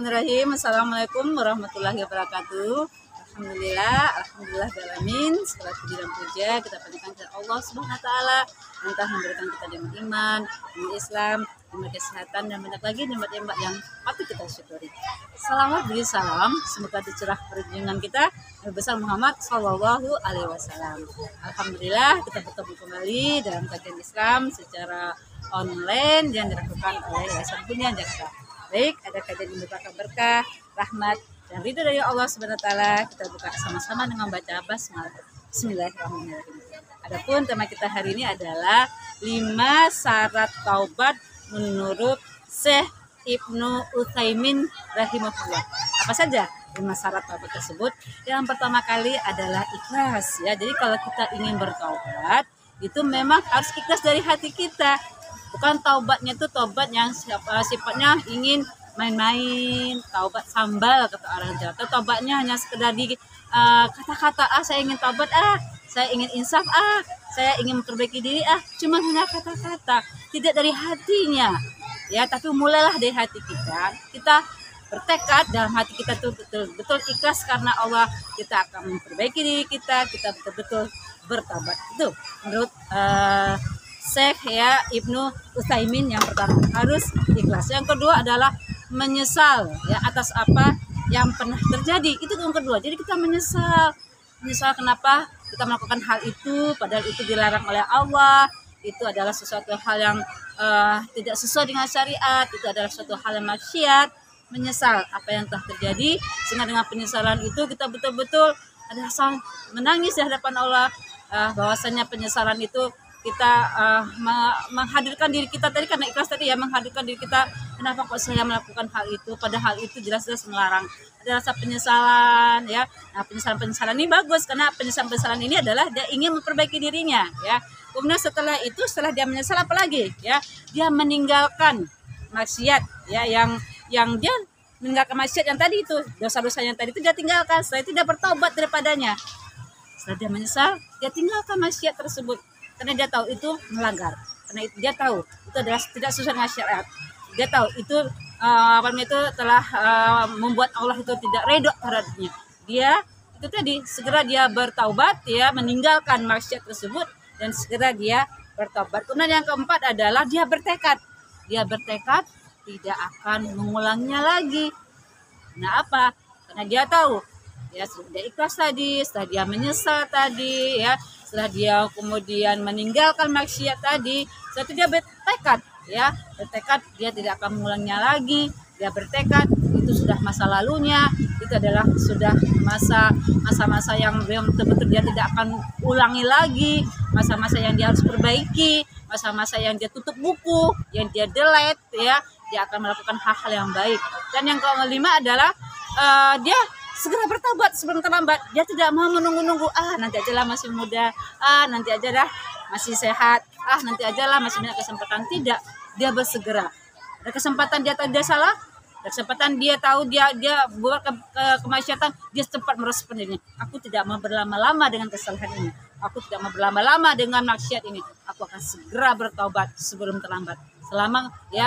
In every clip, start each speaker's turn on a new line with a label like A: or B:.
A: Bismillahirrahmanirrahim. Assalamualaikum warahmatullahi wabarakatuh. Alhamdulillah alamin. Segala puji dan puja kita panjatkan kepada Allah Subhanahu wa taala yang telah memberikan kita nikmat iman, nikmat Islam, nikmat kesehatan dan banyak lagi nikmat-nikmat yang patut kita syukuri. Salawat beri salam semoga tercurah perjalanan kita Nabi besar Muhammad Shallallahu alaihi wasallam. Alhamdulillah kita bertemu kembali dalam kajian Islam secara online yang dilakukan oleh Yayasan Bunyan Jakarta. Baik, ada kajian yang merupakan berkah, rahmat, dan ridho dari Allah Subhanahu wa taala. Kita buka sama-sama dengan baca basmalah. Bismillahirrahmanirrahim. Adapun tema kita hari ini adalah 5 syarat taubat menurut Syekh Ibnu Utsaimin rahimahullah. Apa saja 5 syarat taubat tersebut? Yang pertama kali adalah ikhlas ya. Jadi kalau kita ingin bertaubat, itu memang harus ikhlas dari hati kita. Bukan taubatnya itu taubat yang sifatnya ingin main-main, taubat sambal kata orang Jawa. Taubatnya hanya sekedar di kata-kata, saya ingin taubat, saya ingin insaf, saya ingin memperbaiki diri, cuma hanya kata-kata, tidak dari hatinya. Ya, tapi mulailah dari hati kita. Kita bertekad dalam hati kita tuh betul-betul ikhlas karena Allah, kita akan memperbaiki diri kita betul-betul bertaubat. Itu menurut Syekh ya Ibnu Utsaimin yang pertama harus ikhlas. Yang kedua adalah menyesal ya atas apa yang pernah terjadi. Itu yang kedua. Jadi kita menyesal kenapa kita melakukan hal itu padahal itu dilarang oleh Allah. Itu adalah sesuatu hal yang tidak sesuai dengan syariat. Itu adalah suatu hal yang maksiat. Menyesal apa yang telah terjadi sehingga dengan penyesalan itu kita betul-betul ada rasa menangis di hadapan Allah. Bahwasanya penyesalan itu kita menghadirkan diri kita tadi karena ikhlas tadi ya, menghadirkan diri kita, kenapa kok saya melakukan hal itu padahal itu jelas-jelas melarang. Ada rasa penyesalan ya. Nah, penyesalan ini bagus karena penyesalan ini adalah dia ingin memperbaiki dirinya ya. Kemudian setelah dia menyesal apa lagi ya? Dia meninggalkan maksiat ya, yang dia meninggalkan maksiat yang tadi itu, dosa-dosa yang tadi itu dia tinggalkan. Setelah itu dia bertobat daripadanya. Setelah dia menyesal, dia tinggalkan maksiat tersebut. Karena dia tahu itu melanggar, karena dia tahu itu adalah tidak sesuai dengan syariat. Dia tahu itu itu telah membuat Allah itu tidak ridho terhadapnya. Dia itu tadi segera dia bertaubat ya, meninggalkan maksiat tersebut dan segera dia bertaubat. Kemudian yang keempat adalah dia bertekad tidak akan mengulangnya lagi. Nah apa? Karena dia tahu ya, setelah dia ikhlas tadi, setelah dia menyesal tadi ya, setelah dia kemudian meninggalkan maksiat tadi, setelah itu dia bertekad dia tidak akan mengulangnya lagi. Dia bertekad itu sudah masa lalunya, itu adalah sudah masa-masa yang betul-betul dia tidak akan ulangi lagi, masa-masa yang dia harus perbaiki, masa-masa yang dia tutup buku, yang dia delete ya, dia akan melakukan hal-hal yang baik. Dan yang kelima adalah dia segera bertobat sebelum terlambat. Dia tidak mau menunggu-nunggu, nanti aja lah masih muda, nanti aja lah masih sehat, nanti aja lah masih banyak kesempatan. Tidak, dia bersegera. Ada kesempatan dia tahu dia salah, ada kesempatan dia tahu dia buat kemaksiatan, dia cepat merespon dirinya. Aku tidak mau berlama-lama dengan kesalahan ini. Aku tidak mau berlama-lama dengan maksiat ini. Aku akan segera bertobat sebelum terlambat.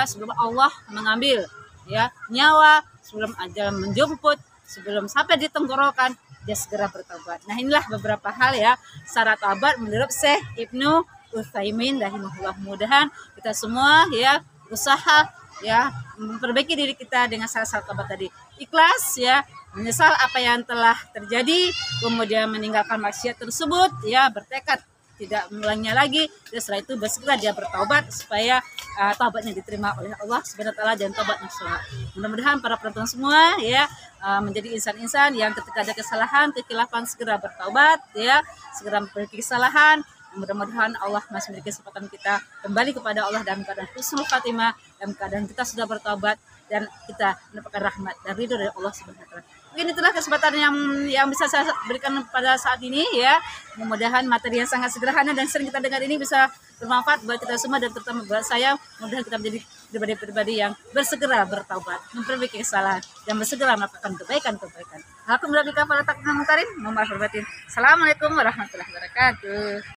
A: Sebelum Allah mengambil ya nyawa, sebelum ajal menjemput, sebelum sampai di tenggorokan, dia segera bertobat. Nah, inilah beberapa hal ya syarat taubat menurut Syekh Ibnu Utsaimin rahimahullah. Mudah-mudahan kita semua ya usaha ya memperbaiki diri kita dengan syarat taubat tadi. Ikhlas ya, menyesal apa yang telah terjadi, kemudian meninggalkan maksiat tersebut ya, bertekad tidak mengulanginya lagi, dan setelah itu bersegera dia bertaubat supaya taubatnya diterima oleh Allah Subhanahu wa taala dan taubat nasuha. Mudah-mudahan para penonton semua ya menjadi insan-insan yang ketika ada kesalahan, kekhilafan segera bertaubat ya, segera memperbaiki kesalahan. Mudah-mudahan Allah masih memberi kesempatan kita kembali kepada Allah dalam keadaan husnul khatimah, dalam keadaan kita sudah bertaubat dan kita mendapatkan rahmat dan ridho dari Allah Subhanahu wa taala. Mungkin itulah kesempatan yang bisa saya berikan pada saat ini ya. Mudah-mudahan materi yang sangat sederhana dan sering kita dengar ini bisa bermanfaat buat kita semua dan terutama buat saya. Mudah-mudahan kita menjadi pribadi-pribadi yang bersegera bertaubat, memperbaiki kesalahan dan bersegera melakukan kebaikan-kebaikan. Alhamdulillah. Assalamualaikum warahmatullahi wabarakatuh.